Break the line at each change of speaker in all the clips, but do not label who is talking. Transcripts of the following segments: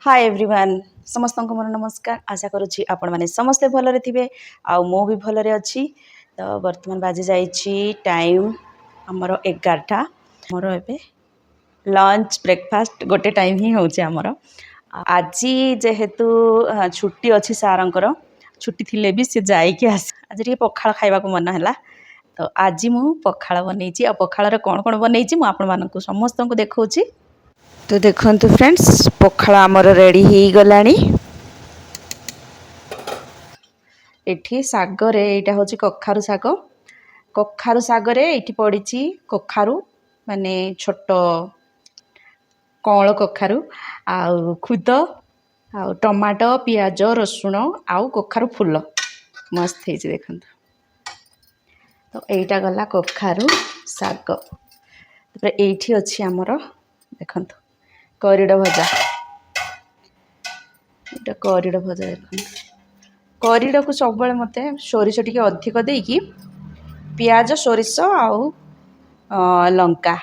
Hi everyone समस्त को मोर नमस्कार आशा करुँची आपण मैंने समस्ते भलरे थे मु भी भलरे अच्छी। तो बर्तमान बाजी जाइए टाइम आमर 11टा मोर ए लंच ब्रेकफास्ट गोटे टाइम ही होचे आमर आज जेहेतु छुट्टी अच्छी सारंकर छुट्टी थिले भी सी जाइए आस आज टे पखाड़ खाइबा को मन है। तो आज मु पखाड़ बनई पखाड़ कौन कौन बनई मुझे समस्त को देखा। तो देखंतु फ्रेंड्स पखाड़ आमर रेडी हो गलानी। एठी सागरे एटा होची कखारु साग। कखारु सागरे एठी पड़ी कखारु माने छोट कौल कखारु आउ खुद आउ टमाटो पियाज रसुण आउ कखारु फूल मस्त है देखंतु। तो एटा गला कखारु साग। तापर एठी अछि आमर देखंतु करिड भजा। एटा करिड भजा देखंतु। करिड को सब बेले मते सोरिष टिके अधिक देकी पियाज सोरिष आउ लंका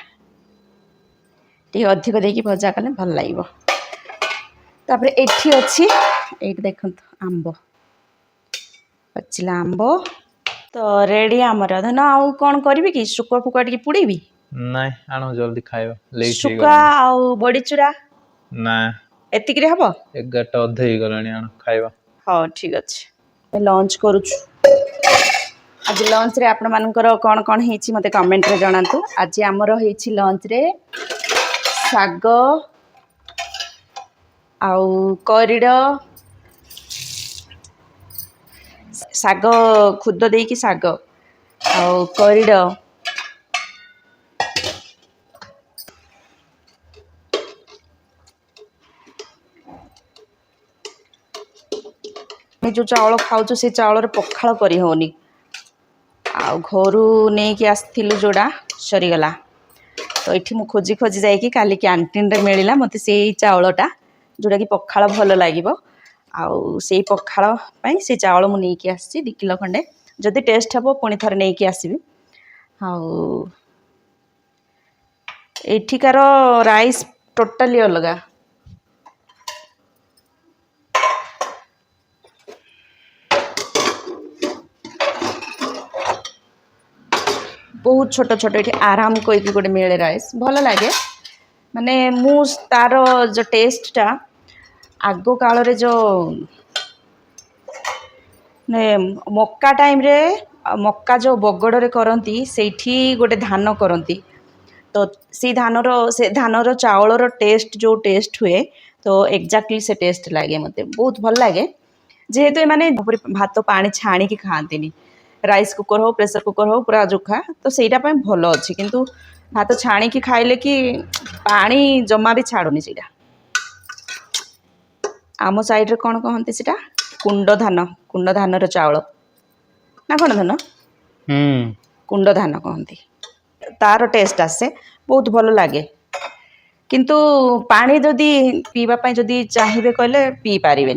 टिके अधिक देकी भजा कले भल लागिबो। तापर एठी अछि एठी देखंतु आंबो पचिला आंबो। तो रेडी आमर धन आउ कोन करबी कि सुकुआ फुकुआ टिके पुडीबी
नहीं आनो जल्दी खाइबा लेट
सुकुआ आउ बड़ी चूरा
ना
एतिक रे हबो
11टा अधे ही गलानी आनो खाइबा।
हाँ ठीक अच्छे लंच करुछु। आज लंच रे आपण मानकर कौन कौन हेची मते कमेंट रे जणातु। आज आमर हेची लंच रे साग आउ करिड साग खुद देकी साग आउ करिड जो चाउल खाऊँ से चाउल पखाड़ करी होनी आ घर नहीं कि आसलु जोड़ा सरीगला। तो ये मुझे खोजी खोजी जाकि काली कैंटीन रे मिलला मत से चाउलटा जोड़ा कि पखाड़ भल लगे आउ से पखाड़ पाई से चाउल मुझे नहीं आसी 2 किलो खंडे जदि टेस्ट हे पुणी थे नहीं कि आसबि। आउ एठिकार राइस टोटाली अलगा बहुत छोट छोट ये आराम कोई गोटे मिले राइस भल लगे माने मु तार जो टेस्टा आग काल रे जो ने मक्का टाइम रे मक्का जो बगड़ रे करंती सेठी गोटे धान करंती। तो से धानर चाउलर टेस्ट जो टेस्ट हुए तो एक्जाक्टली से टेस्ट लगे मते बहुत भल लगे। जेहेतु माने भात पानी छाणी की खाती राइस कुकर हो प्रेशर कुकर हो पूरा जोखा तो सहीटा भल अच्छी किंतु भात छाणी की खाइले कि पानी जमा भी छाड़ुनी सीटा। आम साइड रे कौन कहते सीटा कुंड धान चाउल ना कौन धान कुंड धान कहती तार टेस्ट आसे बहुत भल लगे। किंतु पानी जदि पीवा जदि चाहिए कहले पी पारे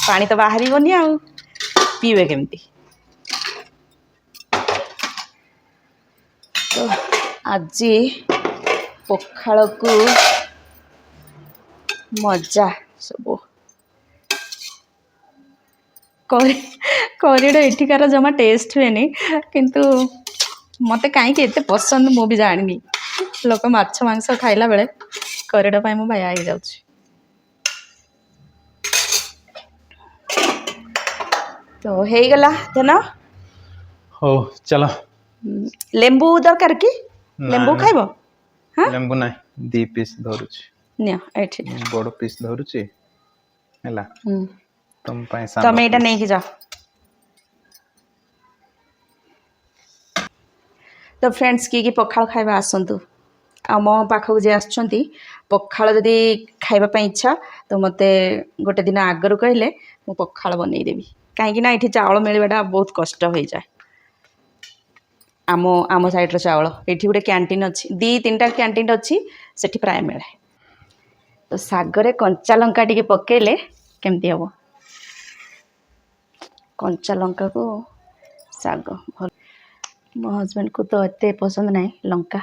पानी तो बाहर आ पीवे केमती। तो आज पखाड़ को मजा सब करिड एठिकार जमा टेस्ट हुए किंतु मते कहीं एते पसंद मु भी जानी लोक माछ मांस खाइला बेले करिड पाई मु बाया हो जाउछि। तो हे गला धन
हो चलो
लेंबू दरकार कि लेंबू खाइबो हां
लेंबू नहीं 2 पीस धरुछि
निया एठी
बड़ पीस धरुछि हैला तुम पाई सा
तमे एटा नहीं कि जा। तो फ्रेंड्स की पखाड़ खाइबा आसंतु आ मो पाखक जे आछंती पखाड़ जदि खाइबा इच्छा तो मते गोटे दिन आगर कहले मु पखाड़ बनै देबी कहीं ना ये चाउल मिलवाटा बहुत कष्ट हो जाए। आम साइड चाउल ये गोटे कैंटीन अच्छी 2-3टा कैंटीन अच्छी सेठी प्राय मिले। तो सागरे कंचा लंका टिके पकेले केमती हम कंचा लंका को साग भल मो हस्बैंड को तो एते पसंद नहीं लंका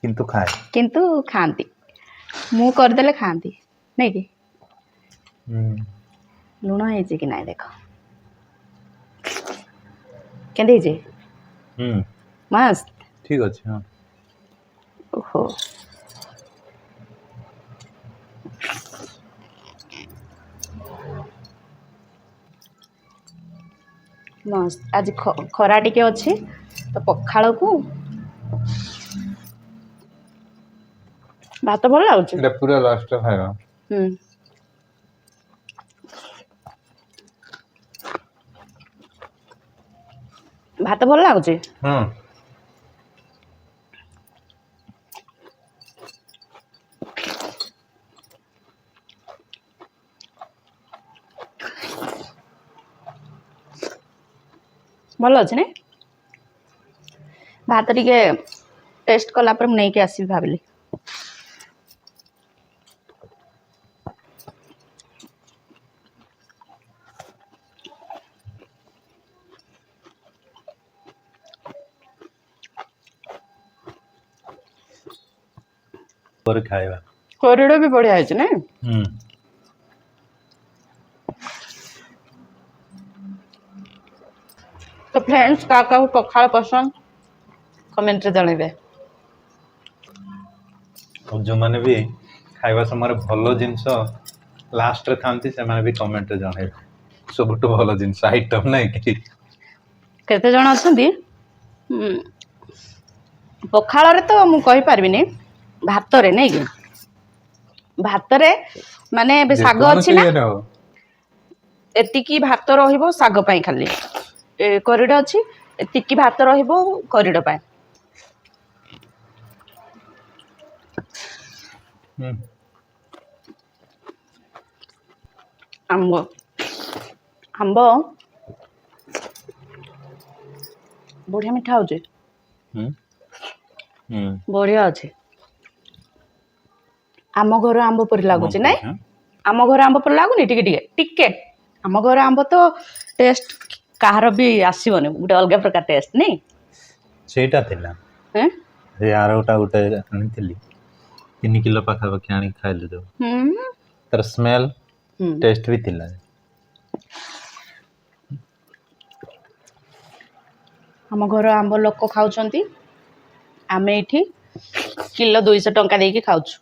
किंतु खाए
किंतु खाती मु करदेले खाती नहीं कि ଲୁଣ ହେଇଛି କି ନାଇଁ ଦେଖ କେମିତି ହେଇଛି ମସ୍ତ
ଠିକ ଅଛି ହଁ
ଓହୋ ମସ୍ତ ଆଜି ଖରା ଟିକେ ଅଛି ତ ପଖାଳକୁ ଭାତ ଭଲ ଲାଗୁଛି
ଏଇଟା ପୁରା ଲାଷ୍ଟ ଖାଇବା
ହୁଁ ଭାତ ଭଲ ଲାଗୁଛି
ହଁ
ଭଲ ଅଛି ନା ଭାତ ଟିକେ ଟେଷ୍ଟ କଲା ପରେ ମୁଁ ନେଇକି ଆସିବି ଭାବିଲି
ପରେ ଖାଇବା
କରିଡ଼ ବି ବଢିଆ ହେଇଛି ନା ତ ଫ୍ରେଣ୍ଡସ୍ କାହାକୁ ପଖାଳ ପସନ୍ଦ କମେଣ୍ଟରେ ଜଣେଇବେ
ଆଉ ଯୋଉମାନେ ବି ଖାଇବା ସମୟରେ ଭଲ ଜିନିଷ ଲାଷ୍ଟରେ ଖାଆନ୍ତି ସେମାନେ ବି କମେଣ୍ଟରେ ଜଣେଇବେ ସବୁଠୁ ଭଲ ଜିନିଷ ଆଇଟମ୍ ନାଇଁ କି
କେତେ ଜଣ ଅଛନ୍ତି ପଖାଳରେ ତ ମୁଁ କହିପାରିବିନି ଭାତରେ ନାଇକି ଭାତରେ ମାନେ ଏବେ ଶାଗ
ଯେକୌଣସି
ଅଛି ନା
ଇଏରେ ହଉ
ଏତିକି ଭାତ ରହିବ ଶାଗ ପାଇଁ ଖାଲି କରିଡ଼ ଅଛି ଏତିକି ଭାତ ରହିବ କରିଡ଼ ପାଇଁ ଆମ୍ବ ବଢିଆ ମିଠା ହଉଛି ବଢିଆ ଅଛି ଆମ ଘର ଆମ୍ବ ପରି ଲାଗୁଛି ନାଇଁ ଆମ ଘର ଆମ୍ବ ପରି ଲାଗୁନି ଟିକେ ଆମ ଘର ଆମ୍ବ ତ ଟେଷ୍ଟ କାହାର ବି ଆସିବନି ଗୋଟେ ଅଲଗା ପ୍ରକାର ଟେଷ୍ଟ ନାଇଁ
ସେଇଟା ଥିଲା ସେ ଆରଟା ଗୋଟେ ଆଣିଥିଲି 3 କିଲୋ ପାଖାପାଖି ଆଣିକି ଖାଇଲୁ ଯୋଉ ତାର ସ୍ମେଲ୍ ଟେଷ୍ଟ ବି ଥିଲା
ଆମ ଘର ଆମ୍ବ ଲୋକ ଖାଉଛନ୍ତି ଆମେ ଏଇଠି କିଲୋ 200 ଟଙ୍କା ଦେଇକି ଖାଉଛୁ